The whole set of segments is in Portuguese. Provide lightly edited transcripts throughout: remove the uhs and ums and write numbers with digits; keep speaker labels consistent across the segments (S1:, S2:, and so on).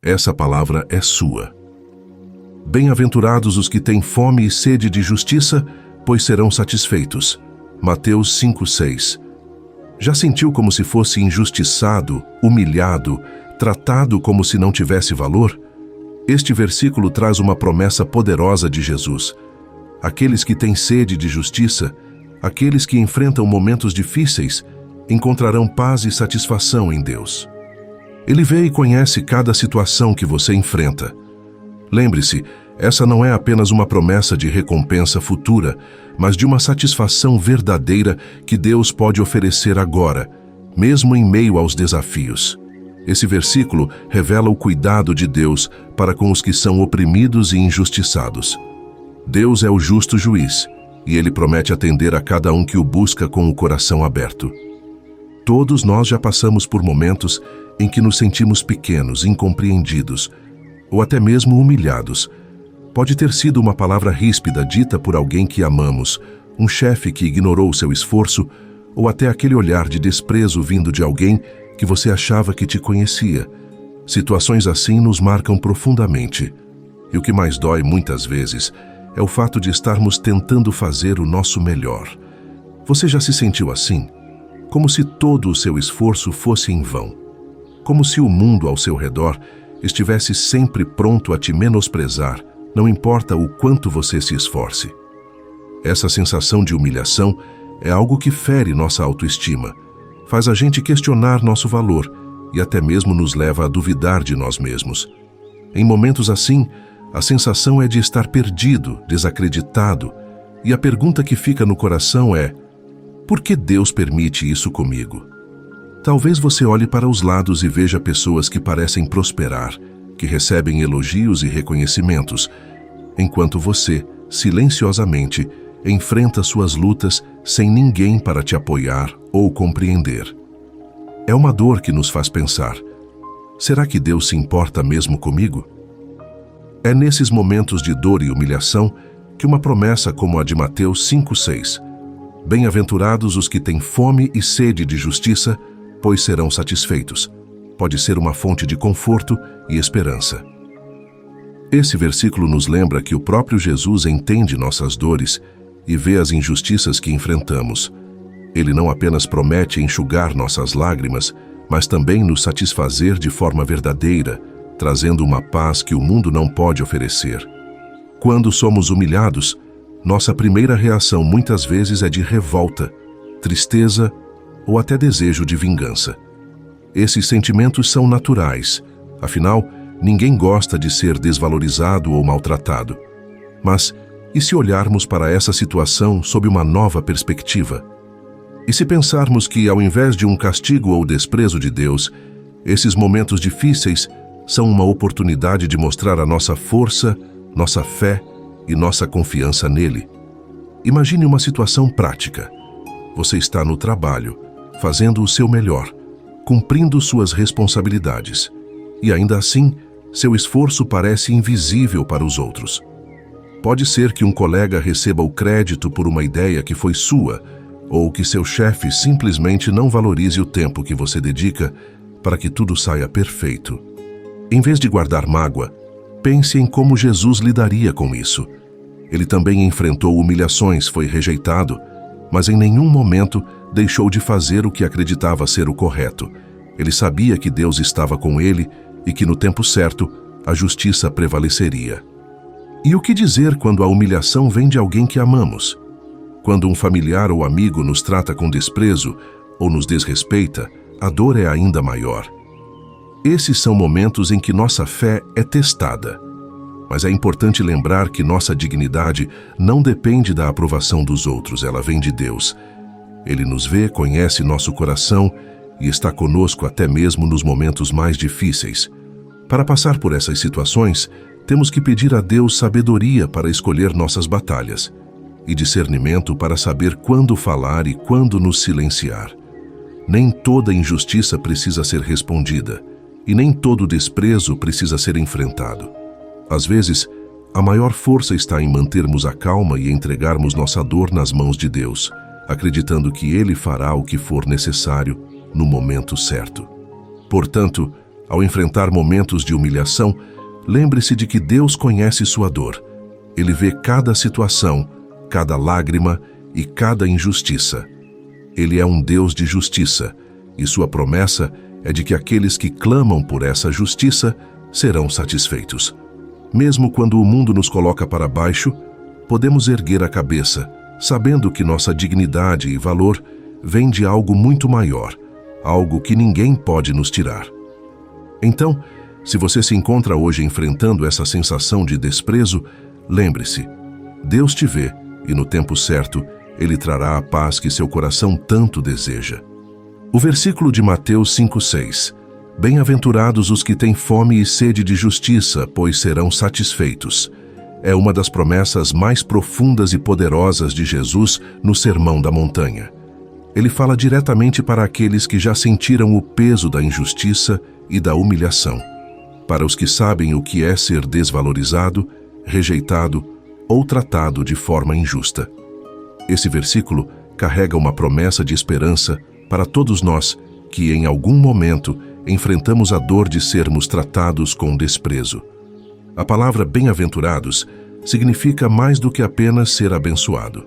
S1: Essa palavra é sua. Bem-aventurados os que têm fome e sede de justiça, pois serão satisfeitos. Mateus 5:6. Já sentiu como se fosse injustiçado, humilhado, tratado como se não tivesse valor? Este versículo traz uma promessa poderosa de Jesus. Aqueles que têm sede de justiça, aqueles que enfrentam momentos difíceis, encontrarão paz e satisfação em Deus. Ele vê e conhece cada situação que você enfrenta. Lembre-se, essa não é apenas uma promessa de recompensa futura, mas de uma satisfação verdadeira que Deus pode oferecer agora, mesmo em meio aos desafios. Esse versículo revela o cuidado de Deus para com os que são oprimidos e injustiçados. Deus é o justo juiz, e Ele promete atender a cada um que o busca com o coração aberto. Todos nós já passamos por momentos em que nos sentimos pequenos, incompreendidos, ou até mesmo humilhados. Pode ter sido uma palavra ríspida dita por alguém que amamos, um chefe que ignorou seu esforço, ou até aquele olhar de desprezo vindo de alguém que você achava que te conhecia. Situações assim nos marcam profundamente. E o que mais dói muitas vezes é o fato de estarmos tentando fazer o nosso melhor. Você já se sentiu assim? Como se todo o seu esforço fosse em vão. Como se o mundo ao seu redor estivesse sempre pronto a te menosprezar, não importa o quanto você se esforce. Essa sensação de humilhação é algo que fere nossa autoestima, faz a gente questionar nosso valor e até mesmo nos leva a duvidar de nós mesmos. Em momentos assim, a sensação é de estar perdido, desacreditado, e a pergunta que fica no coração é: por que Deus permite isso comigo? Talvez você olhe para os lados e veja pessoas que parecem prosperar, que recebem elogios e reconhecimentos, enquanto você, silenciosamente, enfrenta suas lutas sem ninguém para te apoiar ou compreender. É uma dor que nos faz pensar: será que Deus se importa mesmo comigo? É nesses momentos de dor e humilhação que uma promessa como a de Mateus 5:6, bem-aventurados os que têm fome e sede de justiça, pois serão satisfeitos, pode ser uma fonte de conforto e esperança. Esse versículo nos lembra que o próprio Jesus entende nossas dores e vê as injustiças que enfrentamos. Ele não apenas promete enxugar nossas lágrimas, mas também nos satisfazer de forma verdadeira, trazendo uma paz que o mundo não pode oferecer. Quando somos humilhados, nossa primeira reação muitas vezes é de revolta, tristeza ou até desejo de vingança. Esses sentimentos são naturais, afinal, ninguém gosta de ser desvalorizado ou maltratado. Mas, e se olharmos para essa situação sob uma nova perspectiva? E se pensarmos que, ao invés de um castigo ou desprezo de Deus, esses momentos difíceis são uma oportunidade de mostrar a nossa força, nossa fé e nossa confiança nele? Imagine uma situação prática. Você está no trabalho, fazendo o seu melhor, cumprindo suas responsabilidades, e ainda assim, seu esforço parece invisível para os outros. Pode ser que um colega receba o crédito por uma ideia que foi sua, ou que seu chefe simplesmente não valorize o tempo que você dedica para que tudo saia perfeito. Em vez de guardar mágoa, pense em como Jesus lidaria com isso. Ele também enfrentou humilhações, foi rejeitado, mas em nenhum momento deixou de fazer o que acreditava ser o correto. Ele sabia que Deus estava com ele e que no tempo certo a justiça prevaleceria. E o que dizer quando a humilhação vem de alguém que amamos? Quando um familiar ou amigo nos trata com desprezo ou nos desrespeita, a dor é ainda maior. Esses são momentos em que nossa fé é testada. Mas é importante lembrar que nossa dignidade não depende da aprovação dos outros, ela vem de Deus. Ele nos vê, conhece nosso coração e está conosco até mesmo nos momentos mais difíceis. Para passar por essas situações, temos que pedir a Deus sabedoria para escolher nossas batalhas e discernimento para saber quando falar e quando nos silenciar. Nem toda injustiça precisa ser respondida e nem todo desprezo precisa ser enfrentado. Às vezes, a maior força está em mantermos a calma e entregarmos nossa dor nas mãos de Deus, acreditando que Ele fará o que for necessário no momento certo. Portanto, Ao enfrentar momentos de humilhação, lembre-se de que Deus conhece sua dor. Ele vê cada situação, cada lágrima e cada injustiça. Ele é um Deus de justiça, e sua promessa é de que aqueles que clamam por essa justiça serão satisfeitos. Mesmo quando o mundo nos coloca para baixo, podemos erguer a cabeça, sabendo que nossa dignidade e valor vêm de algo muito maior, algo que ninguém pode nos tirar. Então, se você se encontra hoje enfrentando essa sensação de desprezo, lembre-se, Deus te vê e no tempo certo, Ele trará a paz que seu coração tanto deseja. O versículo de Mateus 5,6: Bem-aventurados os que têm fome e sede de justiça, pois serão satisfeitos. É uma das promessas mais profundas e poderosas de Jesus no Sermão da Montanha. Ele fala diretamente para aqueles que já sentiram o peso da injustiça e da humilhação, para os que sabem o que é ser desvalorizado, rejeitado ou tratado de forma injusta. Esse versículo carrega uma promessa de esperança para todos nós que, em algum momento, enfrentamos a dor de sermos tratados com desprezo. A palavra bem-aventurados significa mais do que apenas ser abençoado.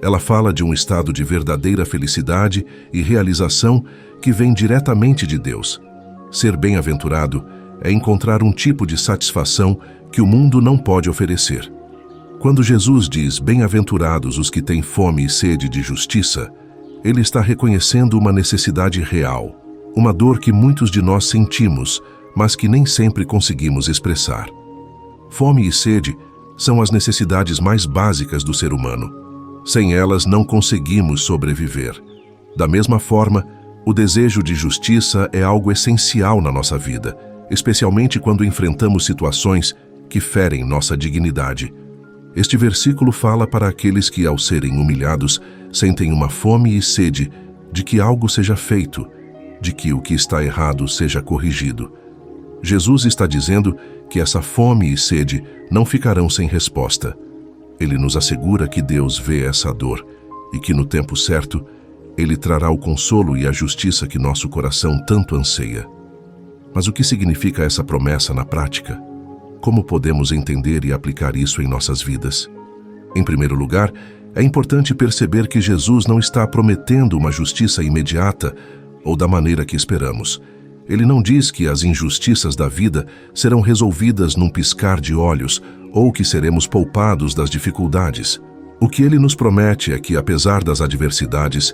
S1: Ela fala de um estado de verdadeira felicidade e realização que vem diretamente de Deus. Ser bem-aventurado é encontrar um tipo de satisfação que o mundo não pode oferecer. Quando Jesus diz bem-aventurados os que têm fome e sede de justiça, Ele está reconhecendo uma necessidade real, uma dor que muitos de nós sentimos, mas que nem sempre conseguimos expressar. Fome e sede são as necessidades mais básicas do ser humano. Sem elas, não conseguimos sobreviver. Da mesma forma, o desejo de justiça é algo essencial na nossa vida, especialmente quando enfrentamos situações que ferem nossa dignidade. Este versículo fala para aqueles que, ao serem humilhados, sentem uma fome e sede de que algo seja feito, de que o que está errado seja corrigido. Jesus está dizendo que essa fome e sede não ficarão sem resposta. Ele nos assegura que Deus vê essa dor e que, no tempo certo, Ele trará o consolo e a justiça que nosso coração tanto anseia. Mas o que significa essa promessa na prática? Como podemos entender e aplicar isso em nossas vidas? Em primeiro lugar, é importante perceber que Jesus não está prometendo uma justiça imediata ou da maneira que esperamos. Ele não diz que as injustiças da vida serão resolvidas num piscar de olhos ou que seremos poupados das dificuldades. O que Ele nos promete é que, apesar das adversidades,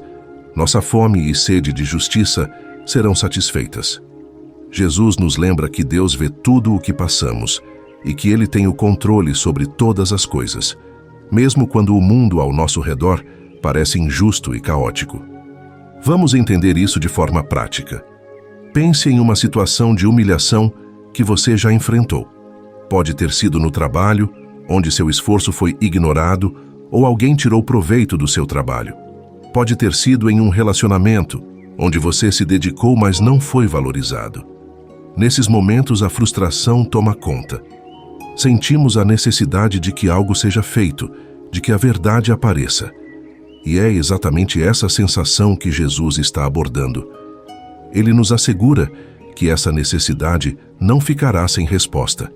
S1: nossa fome e sede de justiça serão satisfeitas. Jesus nos lembra que Deus vê tudo o que passamos e que Ele tem o controle sobre todas as coisas, mesmo quando o mundo ao nosso redor parece injusto e caótico. Vamos entender isso de forma prática. Pense em uma situação de humilhação que você já enfrentou. Pode ter sido no trabalho, onde seu esforço foi ignorado ou alguém tirou proveito do seu trabalho. Pode ter sido em um relacionamento, onde você se dedicou, mas não foi valorizado. Nesses momentos, a frustração toma conta. Sentimos a necessidade de que algo seja feito, de que a verdade apareça. E é exatamente essa sensação que Jesus está abordando. Ele nos assegura que essa necessidade não ficará sem resposta.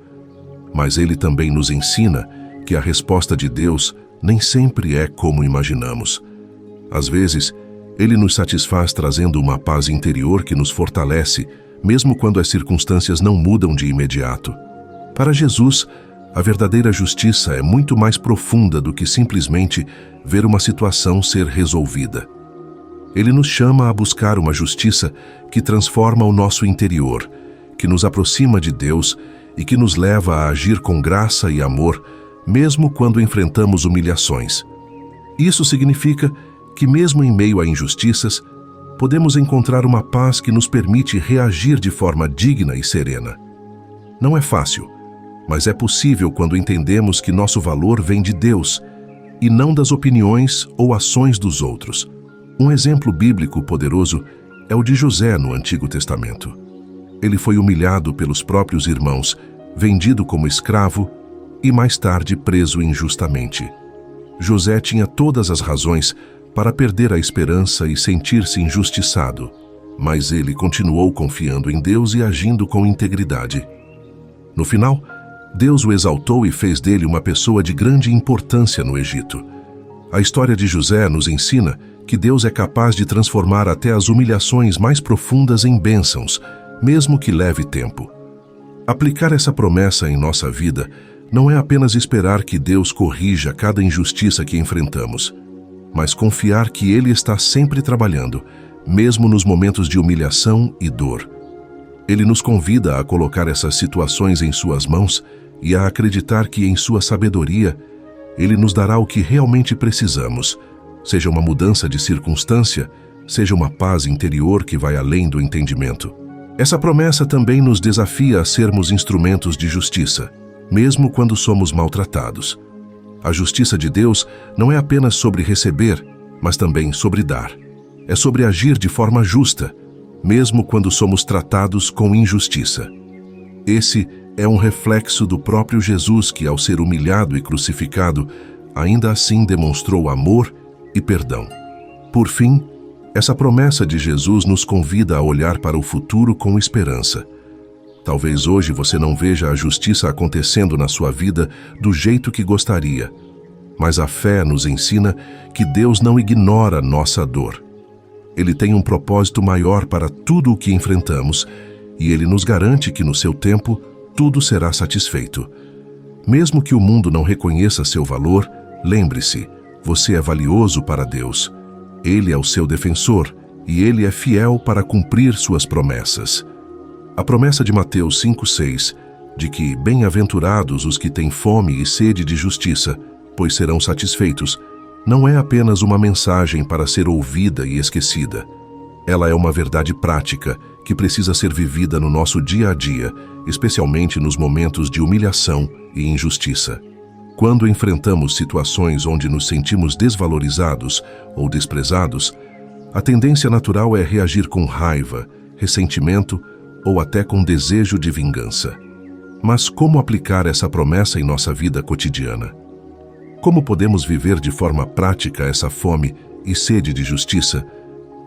S1: Mas Ele também nos ensina que a resposta de Deus nem sempre é como imaginamos. Às vezes, Ele nos satisfaz trazendo uma paz interior que nos fortalece, mesmo quando as circunstâncias não mudam de imediato. Para Jesus, a verdadeira justiça é muito mais profunda do que simplesmente ver uma situação ser resolvida. Ele nos chama a buscar uma justiça que transforma o nosso interior, que nos aproxima de Deus e que nos leva a agir com graça e amor, mesmo quando enfrentamos humilhações. Isso significa que, mesmo em meio a injustiças, podemos encontrar uma paz que nos permite reagir de forma digna e serena. Não é fácil, mas é possível quando entendemos que nosso valor vem de Deus e não das opiniões ou ações dos outros. Um exemplo bíblico poderoso é o de José no Antigo Testamento. Ele foi humilhado pelos próprios irmãos, vendido como escravo e mais tarde preso injustamente. José tinha todas as razões para perder a esperança e sentir-se injustiçado. mas ele continuou confiando em Deus e agindo com integridade. No final, Deus o exaltou e fez dele uma pessoa de grande importância no Egito. A história de José nos ensina que Deus é capaz de transformar até as humilhações mais profundas em bênçãos, mesmo que leve tempo. Aplicar essa promessa em nossa vida não é apenas esperar que Deus corrija cada injustiça que enfrentamos, mas confiar que Ele está sempre trabalhando, mesmo nos momentos de humilhação e dor. Ele nos convida a colocar essas situações em suas mãos e a acreditar que, em sua sabedoria, Ele nos dará o que realmente precisamos, seja uma mudança de circunstância, seja uma paz interior que vai além do entendimento. Essa promessa também nos desafia a sermos instrumentos de justiça, mesmo quando somos maltratados. A justiça de Deus não é apenas sobre receber, mas também sobre dar. É sobre agir de forma justa, mesmo quando somos tratados com injustiça. Esse é um reflexo do próprio Jesus que, ao ser humilhado e crucificado, ainda assim demonstrou amor e perdão. Por fim, essa promessa de Jesus nos convida a olhar para o futuro com esperança. Talvez hoje você não veja a justiça acontecendo na sua vida do jeito que gostaria, mas a fé nos ensina que Deus não ignora nossa dor. Ele tem um propósito maior para tudo o que enfrentamos e Ele nos garante que, no seu tempo, tudo será satisfeito. Mesmo que o mundo não reconheça seu valor, lembre-se, você é valioso para Deus. Ele é o seu defensor e Ele é fiel para cumprir suas promessas. A promessa de Mateus 5,6, de que bem-aventurados os que têm fome e sede de justiça, pois serão satisfeitos, não é apenas uma mensagem para ser ouvida e esquecida. Ela é uma verdade prática que precisa ser vivida no nosso dia a dia, especialmente nos momentos de humilhação e injustiça. Quando enfrentamos situações onde nos sentimos desvalorizados ou desprezados, a tendência natural é reagir com raiva, ressentimento ou até com desejo de vingança. Mas como aplicar essa promessa em nossa vida cotidiana? Como podemos viver de forma prática essa fome e sede de justiça,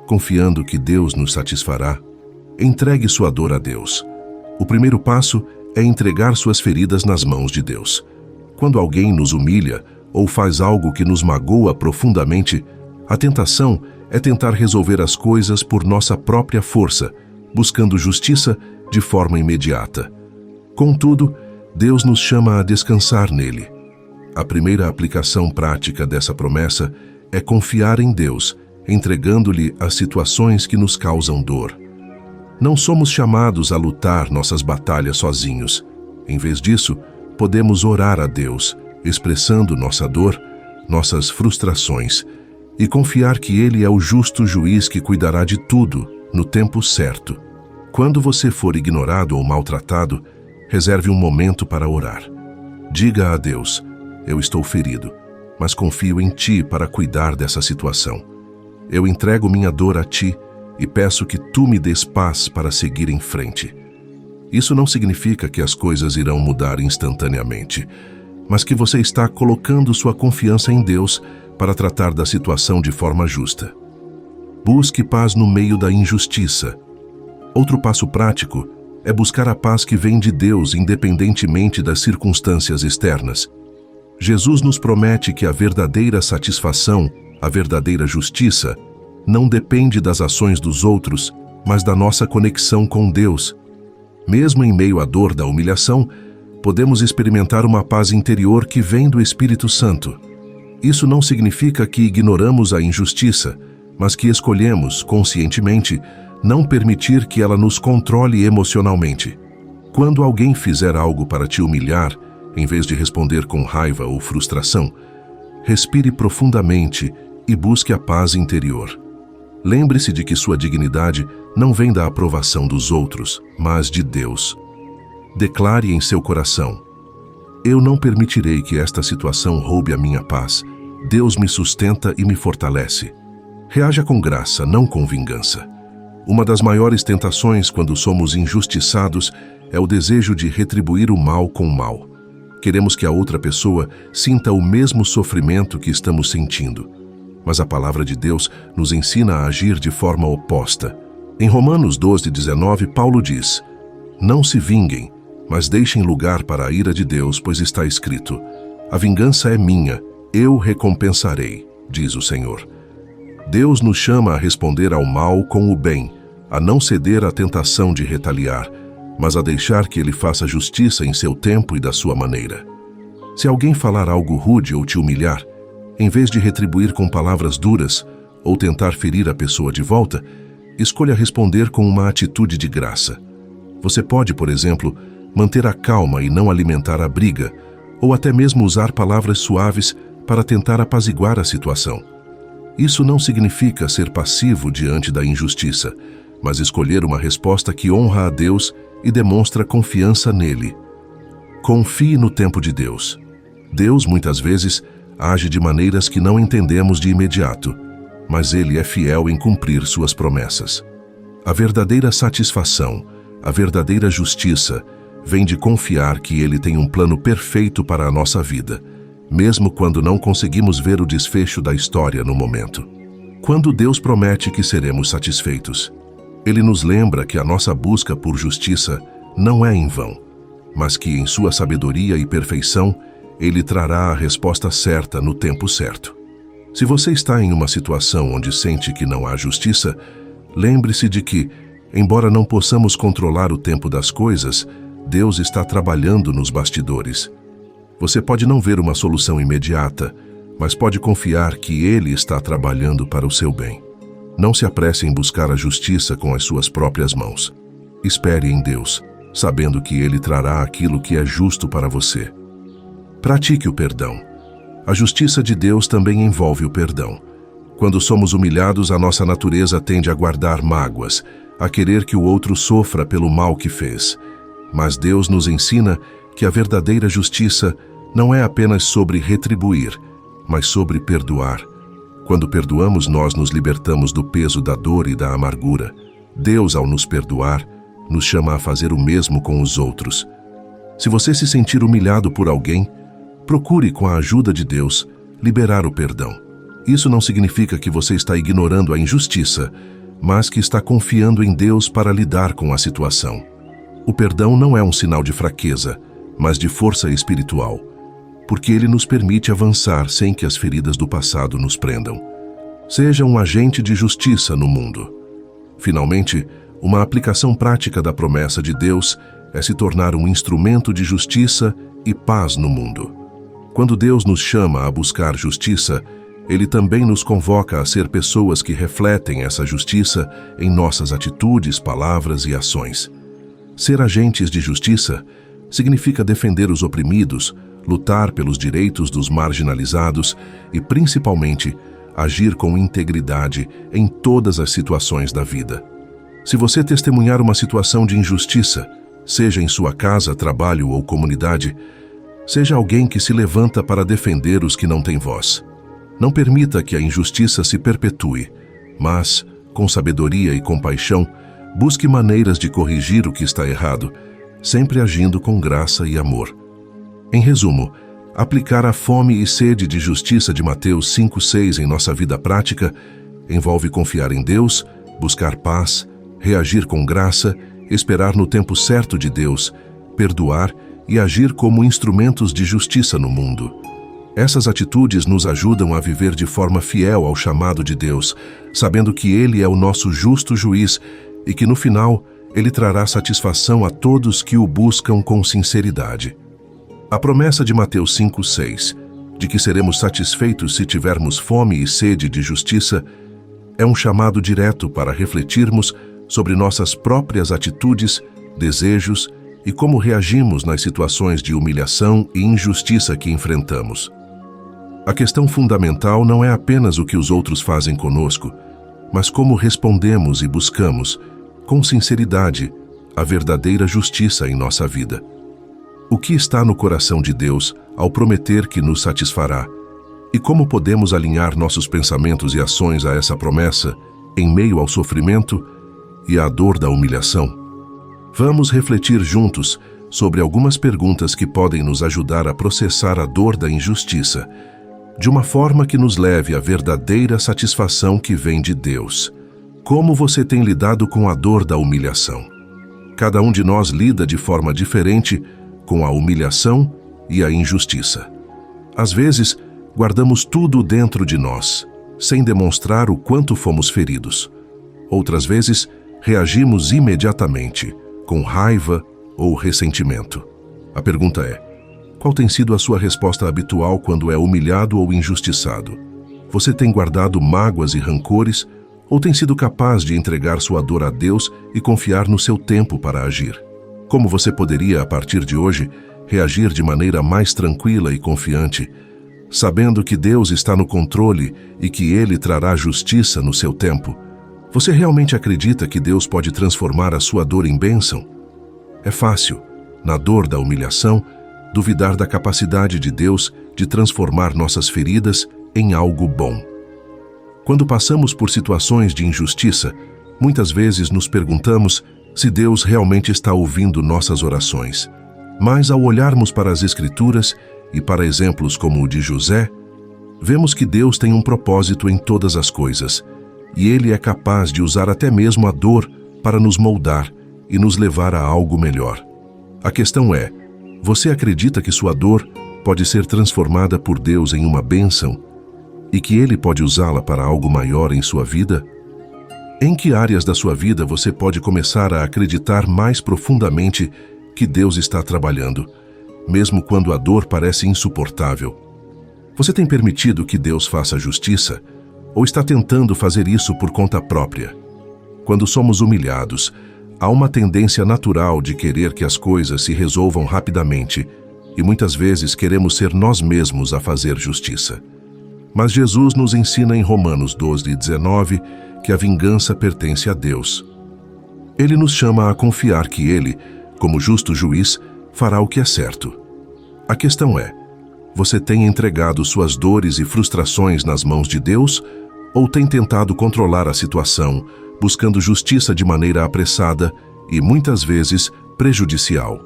S1: confiando que Deus nos satisfará? Entregue sua dor a Deus. O primeiro passo é entregar suas feridas nas mãos de Deus. Quando alguém nos humilha ou faz algo que nos magoa profundamente, a tentação é tentar resolver as coisas por nossa própria força, buscando justiça de forma imediata. Contudo, Deus nos chama a descansar nele. A primeira aplicação prática dessa promessa é confiar em Deus, entregando-lhe as situações que nos causam dor. Não somos chamados a lutar nossas batalhas sozinhos. Em vez disso, podemos orar a Deus, expressando nossa dor, nossas frustrações, e confiar que Ele é o justo juiz que cuidará de tudo no tempo certo. Quando você for ignorado ou maltratado, reserve um momento para orar. Diga a Deus: eu estou ferido, mas confio em Ti para cuidar dessa situação. Eu entrego minha dor a Ti e peço que Tu me dês paz para seguir em frente. Isso não significa que as coisas irão mudar instantaneamente, mas que você está colocando sua confiança em Deus para tratar da situação de forma justa. Busque paz no meio da injustiça. Outro passo prático é buscar a paz que vem de Deus independentemente das circunstâncias externas. Jesus nos promete que a verdadeira satisfação, a verdadeira justiça, não depende das ações dos outros, mas da nossa conexão com Deus. Mesmo em meio à dor da humilhação, podemos experimentar uma paz interior que vem do Espírito Santo. Isso não significa que ignoramos a injustiça, mas que escolhemos, conscientemente, não permitir que ela nos controle emocionalmente. Quando alguém fizer algo para te humilhar, em vez de responder com raiva ou frustração, respire profundamente e busque a paz interior. Lembre-se de que sua dignidade não vem da aprovação dos outros, mas de Deus. Declare em seu coração: eu não permitirei que esta situação roube a minha paz. Deus me sustenta e me fortalece. Reaja com graça, não com vingança. Uma das maiores tentações quando somos injustiçados é o desejo de retribuir o mal com o mal. Queremos que a outra pessoa sinta o mesmo sofrimento que estamos sentindo. Mas a palavra de Deus nos ensina a agir de forma oposta. Em Romanos 12:19, Paulo diz: "Não se vinguem, mas deixem lugar para a ira de Deus, pois está escrito: a vingança é minha, eu recompensarei, diz o Senhor." Deus nos chama a responder ao mal com o bem, a não ceder à tentação de retaliar, mas a deixar que Ele faça justiça em seu tempo e da sua maneira. Se alguém falar algo rude ou te humilhar, em vez de retribuir com palavras duras ou tentar ferir a pessoa de volta, escolha responder com uma atitude de graça. Você pode, por exemplo, manter a calma e não alimentar a briga, ou até mesmo usar palavras suaves para tentar apaziguar a situação. Isso não significa ser passivo diante da injustiça, mas escolher uma resposta que honra a Deus e demonstra confiança nele. Confie no tempo de Deus. Deus, muitas vezes, age de maneiras que não entendemos de imediato, mas Ele é fiel em cumprir suas promessas. A verdadeira satisfação, a verdadeira justiça, vem de confiar que Ele tem um plano perfeito para a nossa vida, mesmo quando não conseguimos ver o desfecho da história no momento. Quando Deus promete que seremos satisfeitos, Ele nos lembra que a nossa busca por justiça não é em vão, mas que em sua sabedoria e perfeição, Ele trará a resposta certa no tempo certo. Se você está em uma situação onde sente que não há justiça, lembre-se de que, embora não possamos controlar o tempo das coisas, Deus está trabalhando nos bastidores. Você pode não ver uma solução imediata, mas pode confiar que Ele está trabalhando para o seu bem. Não se apresse em buscar a justiça com as suas próprias mãos. Espere em Deus, sabendo que Ele trará aquilo que é justo para você. Pratique o perdão. A justiça de Deus também envolve o perdão. Quando somos humilhados, a nossa natureza tende a guardar mágoas, a querer que o outro sofra pelo mal que fez. Mas Deus nos ensina que a verdadeira justiça não é apenas sobre retribuir, mas sobre perdoar. Quando perdoamos, nós nos libertamos do peso da dor e da amargura. Deus, ao nos perdoar, nos chama a fazer o mesmo com os outros. Se você se sentir humilhado por alguém, procure, com a ajuda de Deus, liberar o perdão. Isso não significa que você está ignorando a injustiça, mas que está confiando em Deus para lidar com a situação. O perdão não é um sinal de fraqueza, mas de força espiritual, porque ele nos permite avançar sem que as feridas do passado nos prendam. Seja um agente de justiça no mundo. Finalmente, uma aplicação prática da promessa de Deus é se tornar um instrumento de justiça e paz no mundo. Quando Deus nos chama a buscar justiça, Ele também nos convoca a ser pessoas que refletem essa justiça em nossas atitudes, palavras e ações. Ser agentes de justiça significa defender os oprimidos, lutar pelos direitos dos marginalizados e, principalmente, agir com integridade em todas as situações da vida. Se você testemunhar uma situação de injustiça, seja em sua casa, trabalho ou comunidade, seja alguém que se levanta para defender os que não têm voz. Não permita que a injustiça se perpetue, mas, com sabedoria e compaixão, busque maneiras de corrigir o que está errado, sempre agindo com graça e amor. Em resumo, aplicar a fome e sede de justiça de Mateus 5:6 em nossa vida prática envolve confiar em Deus, buscar paz, reagir com graça, esperar no tempo certo de Deus, perdoar e agir como instrumentos de justiça no mundo. Essas atitudes nos ajudam a viver de forma fiel ao chamado de Deus, sabendo que Ele é o nosso justo juiz e que, no final, Ele trará satisfação a todos que o buscam com sinceridade. A promessa de Mateus 5:6, de que seremos satisfeitos se tivermos fome e sede de justiça, é um chamado direto para refletirmos sobre nossas próprias atitudes, desejos e como reagimos nas situações de humilhação e injustiça que enfrentamos. A questão fundamental não é apenas o que os outros fazem conosco, mas como respondemos e buscamos, com sinceridade, a verdadeira justiça em nossa vida. O que está no coração de Deus ao prometer que nos satisfará? E como podemos alinhar nossos pensamentos e ações a essa promessa em meio ao sofrimento e à dor da humilhação? Vamos refletir juntos sobre algumas perguntas que podem nos ajudar a processar a dor da injustiça, de uma forma que nos leve à verdadeira satisfação que vem de Deus. Como você tem lidado com a dor da humilhação? Cada um de nós lida de forma diferente com a humilhação e a injustiça. Às vezes, guardamos tudo dentro de nós, sem demonstrar o quanto fomos feridos. Outras vezes, reagimos imediatamente, com raiva ou ressentimento. A pergunta é: qual tem sido a sua resposta habitual quando é humilhado ou injustiçado? Você tem guardado mágoas e rancores ou tem sido capaz de entregar sua dor a Deus e confiar no seu tempo para agir? Como você poderia, a partir de hoje, reagir de maneira mais tranquila e confiante, sabendo que Deus está no controle e que Ele trará justiça no seu tempo? Você realmente acredita que Deus pode transformar a sua dor em bênção? É fácil, na dor da humilhação, duvidar da capacidade de Deus de transformar nossas feridas em algo bom. Quando passamos por situações de injustiça, muitas vezes nos perguntamos se Deus realmente está ouvindo nossas orações. Mas ao olharmos para as Escrituras e para exemplos como o de José, vemos que Deus tem um propósito em todas as coisas, e Ele é capaz de usar até mesmo a dor para nos moldar e nos levar a algo melhor. A questão é: você acredita que sua dor pode ser transformada por Deus em uma bênção e que Ele pode usá-la para algo maior em sua vida? Em que áreas da sua vida você pode começar a acreditar mais profundamente que Deus está trabalhando, mesmo quando a dor parece insuportável? Você tem permitido que Deus faça justiça ou está tentando fazer isso por conta própria? Quando somos humilhados, há uma tendência natural de querer que as coisas se resolvam rapidamente e muitas vezes queremos ser nós mesmos a fazer justiça. Mas Jesus nos ensina em Romanos 12:19 que a vingança pertence a Deus. Ele nos chama a confiar que Ele, como justo juiz, fará o que é certo. A questão é: você tem entregado suas dores e frustrações nas mãos de Deus ou tem tentado controlar a situação, buscando justiça de maneira apressada e, muitas vezes, prejudicial?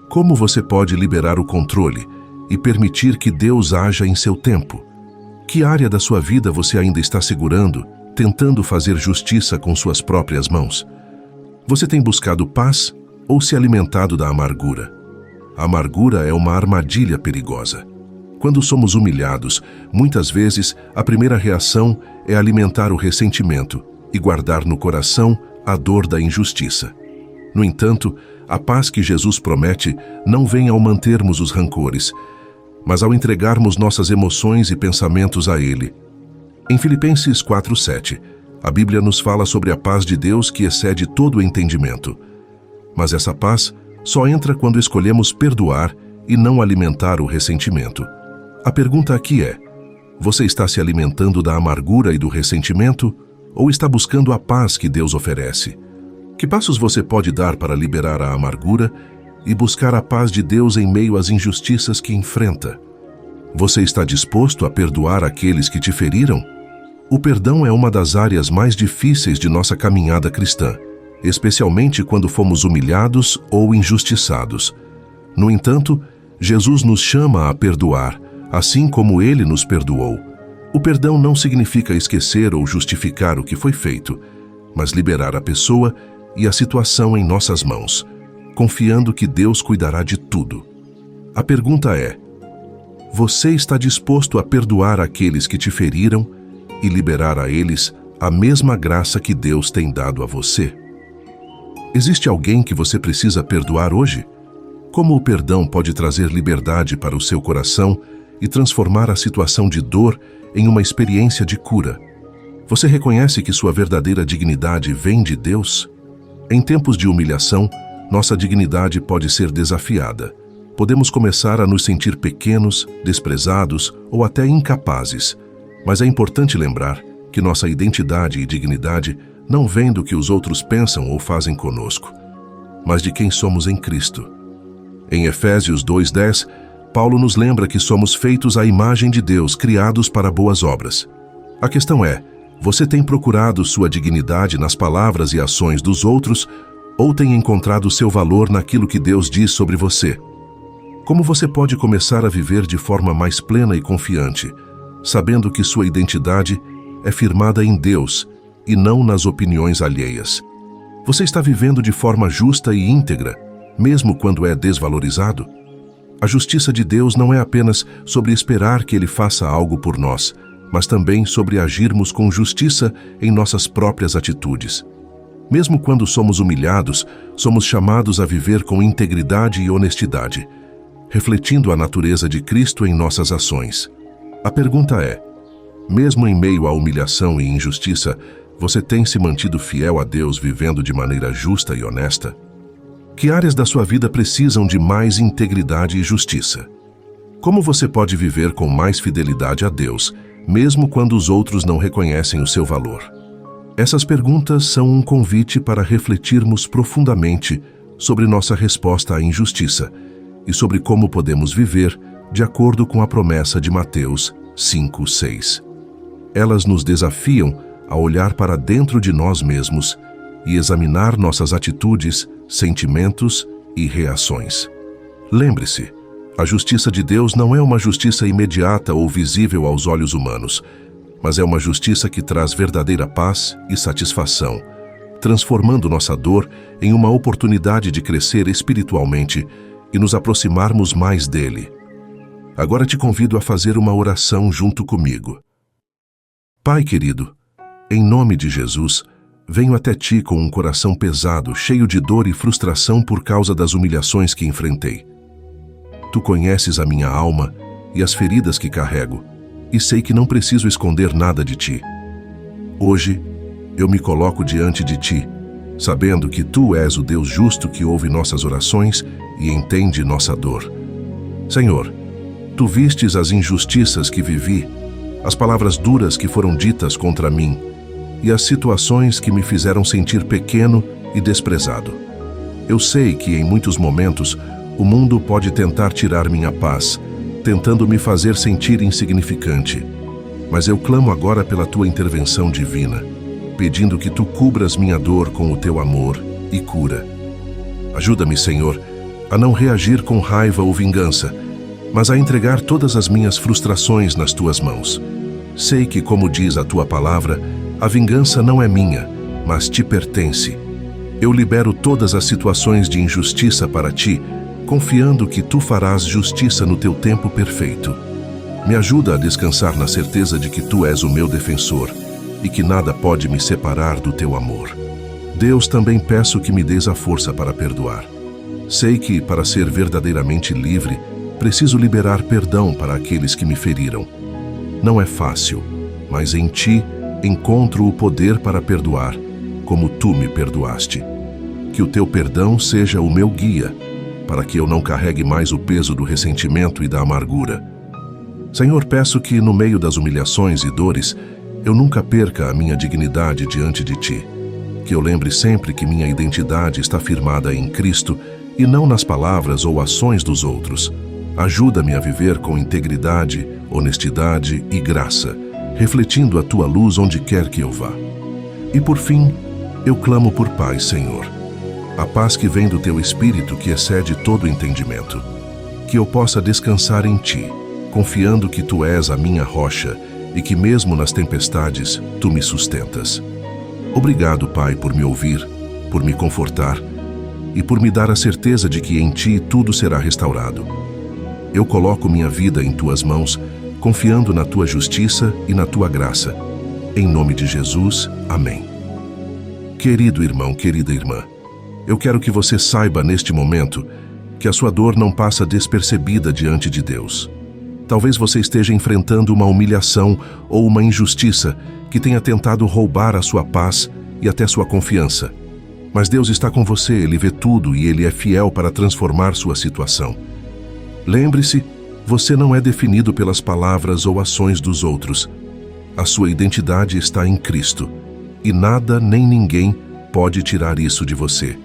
S1: Como você pode liberar o controle e permitir que Deus haja em seu tempo? Que área da sua vida você ainda está segurando, tentando fazer justiça com suas próprias mãos? Você tem buscado paz ou se alimentado da amargura? A amargura é uma armadilha perigosa. Quando somos humilhados, muitas vezes a primeira reação é alimentar o ressentimento e guardar no coração a dor da injustiça. No entanto, a paz que Jesus promete não vem ao mantermos os rancores, mas ao entregarmos nossas emoções e pensamentos a Ele. Em Filipenses 4:7, a Bíblia nos fala sobre a paz de Deus que excede todo o entendimento. Mas essa paz só entra quando escolhemos perdoar e não alimentar o ressentimento. A pergunta aqui é: você está se alimentando da amargura e do ressentimento ou está buscando a paz que Deus oferece? Que passos você pode dar para liberar a amargura e buscar a paz de Deus em meio às injustiças que enfrenta? Você está disposto a perdoar aqueles que te feriram? O perdão é uma das áreas mais difíceis de nossa caminhada cristã, especialmente quando fomos humilhados ou injustiçados. No entanto, Jesus nos chama a perdoar, assim como Ele nos perdoou. O perdão não significa esquecer ou justificar o que foi feito, mas liberar a pessoa e a situação em nossas mãos, confiando que Deus cuidará de tudo. A pergunta é: você está disposto a perdoar aqueles que te feriram e liberar a eles a mesma graça que Deus tem dado a você? Existe alguém que você precisa perdoar hoje? Como o perdão pode trazer liberdade para o seu coração e transformar a situação de dor em uma experiência de cura? Você reconhece que sua verdadeira dignidade vem de Deus? Em tempos de humilhação, nossa dignidade pode ser desafiada. Podemos começar a nos sentir pequenos, desprezados ou até incapazes. Mas é importante lembrar que nossa identidade e dignidade não vêm do que os outros pensam ou fazem conosco, mas de quem somos em Cristo. Em Efésios 2:10, Paulo nos lembra que somos feitos à imagem de Deus, criados para boas obras. A questão é: você tem procurado sua dignidade nas palavras e ações dos outros ou tem encontrado seu valor naquilo que Deus diz sobre você? Como você pode começar a viver de forma mais plena e confiante, sabendo que sua identidade é firmada em Deus e não nas opiniões alheias. Você está vivendo de forma justa e íntegra, mesmo quando é desvalorizado? A justiça de Deus não é apenas sobre esperar que Ele faça algo por nós, mas também sobre agirmos com justiça em nossas próprias atitudes. Mesmo quando somos humilhados, somos chamados a viver com integridade e honestidade, refletindo a natureza de Cristo em nossas ações. A pergunta é: mesmo em meio à humilhação e injustiça, você tem se mantido fiel a Deus vivendo de maneira justa e honesta? Que áreas da sua vida precisam de mais integridade e justiça? Como você pode viver com mais fidelidade a Deus, mesmo quando os outros não reconhecem o seu valor? Essas perguntas são um convite para refletirmos profundamente sobre nossa resposta à injustiça e sobre como podemos viver de acordo com a promessa de Mateus 5:6. Elas nos desafiam a olhar para dentro de nós mesmos e examinar nossas atitudes, sentimentos e reações. Lembre-se, a justiça de Deus não é uma justiça imediata ou visível aos olhos humanos, mas é uma justiça que traz verdadeira paz e satisfação, transformando nossa dor em uma oportunidade de crescer espiritualmente e nos aproximarmos mais dele. Agora te convido a fazer uma oração junto comigo. Pai querido, em nome de Jesus, venho até ti com um coração pesado, cheio de dor e frustração por causa das humilhações que enfrentei. Tu conheces a minha alma e as feridas que carrego, e sei que não preciso esconder nada de ti. Hoje, eu me coloco diante de ti, sabendo que tu és o Deus justo que ouve nossas orações e entende nossa dor. Senhor, tu vistes as injustiças que vivi, as palavras duras que foram ditas contra mim e as situações que me fizeram sentir pequeno e desprezado. Eu sei que em muitos momentos o mundo pode tentar tirar minha paz, tentando me fazer sentir insignificante. Mas eu clamo agora pela tua intervenção divina, pedindo que tu cubras minha dor com o teu amor e cura. Ajuda-me, Senhor, a não reagir com raiva ou vingança, mas a entregar todas as minhas frustrações nas tuas mãos. Sei que, como diz a tua palavra, a vingança não é minha, mas te pertence. Eu libero todas as situações de injustiça para ti, confiando que tu farás justiça no teu tempo perfeito. Me ajuda a descansar na certeza de que tu és o meu defensor e que nada pode me separar do teu amor. Deus, também peço que me des a força para perdoar. Sei que, para ser verdadeiramente livre, preciso liberar perdão para aqueles que me feriram. Não é fácil, mas em ti encontro o poder para perdoar, como tu me perdoaste. Que o teu perdão seja o meu guia, para que eu não carregue mais o peso do ressentimento e da amargura. Senhor, peço que, no meio das humilhações e dores, eu nunca perca a minha dignidade diante de ti. Que eu lembre sempre que minha identidade está firmada em Cristo e não nas palavras ou ações dos outros. Ajuda-me a viver com integridade, honestidade e graça, refletindo a tua luz onde quer que eu vá. E por fim, eu clamo por paz, Senhor. A paz que vem do teu Espírito, que excede todo entendimento. Que eu possa descansar em ti, confiando que tu és a minha rocha e que mesmo nas tempestades tu me sustentas. Obrigado, Pai, por me ouvir, por me confortar e por me dar a certeza de que em ti tudo será restaurado. Eu coloco minha vida em tuas mãos, confiando na tua justiça e na tua graça. Em nome de Jesus, amém. Querido irmão, querida irmã, eu quero que você saiba neste momento que a sua dor não passa despercebida diante de Deus. Talvez você esteja enfrentando uma humilhação ou uma injustiça que tenha tentado roubar a sua paz e até sua confiança. Mas Deus está com você, Ele vê tudo e Ele é fiel para transformar sua situação. Lembre-se, você não é definido pelas palavras ou ações dos outros. A sua identidade está em Cristo, e nada nem ninguém pode tirar isso de você.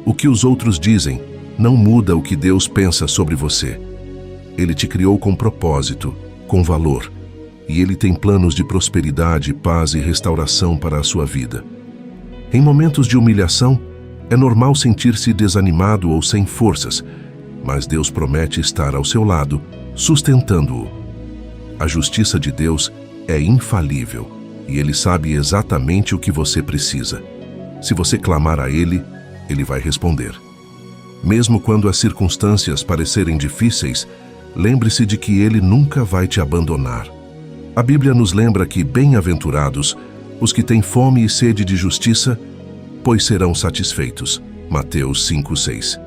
S1: O que os outros dizem não muda o que Deus pensa sobre você. Ele te criou com propósito, com valor, e Ele tem planos de prosperidade, paz e restauração para a sua vida. Em momentos de humilhação, é normal sentir-se desanimado ou sem forças, mas Deus promete estar ao seu lado, sustentando-o. A justiça de Deus é infalível, e Ele sabe exatamente o que você precisa. Se você clamar a Ele, Ele vai responder. Mesmo quando as circunstâncias parecerem difíceis, lembre-se de que Ele nunca vai te abandonar. A Bíblia nos lembra que bem-aventurados os que têm fome e sede de justiça, pois serão satisfeitos. Mateus 5:6.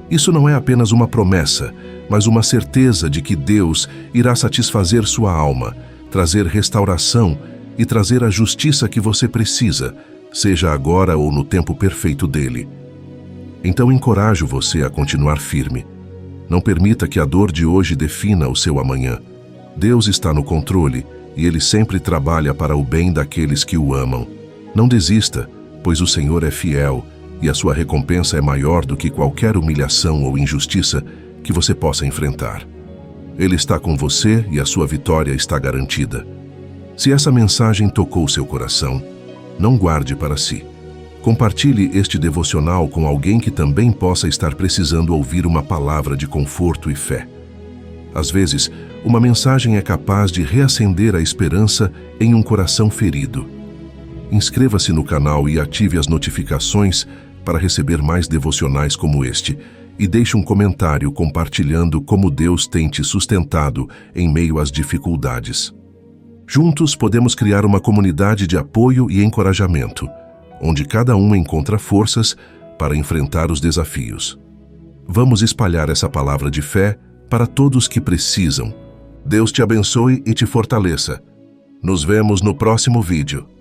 S1: Isso não é apenas uma promessa, mas uma certeza de que Deus irá satisfazer sua alma, trazer restauração e trazer a justiça que você precisa, seja agora ou no tempo perfeito dele. Então encorajo você a continuar firme. Não permita que a dor de hoje defina o seu amanhã. Deus está no controle e Ele sempre trabalha para o bem daqueles que o amam. Não desista, pois o Senhor é fiel e a sua recompensa é maior do que qualquer humilhação ou injustiça que você possa enfrentar. Ele está com você e a sua vitória está garantida. Se essa mensagem tocou seu coração, não guarde para si. Compartilhe este devocional com alguém que também possa estar precisando ouvir uma palavra de conforto e fé. Às vezes, uma mensagem é capaz de reacender a esperança em um coração ferido. Inscreva-se no canal e ative as notificações para receber mais devocionais como este, e deixe um comentário compartilhando como Deus tem te sustentado em meio às dificuldades. Juntos podemos criar uma comunidade de apoio e encorajamento, onde cada um encontra forças para enfrentar os desafios. Vamos espalhar essa palavra de fé para todos que precisam. Deus te abençoe e te fortaleça. Nos vemos no próximo vídeo.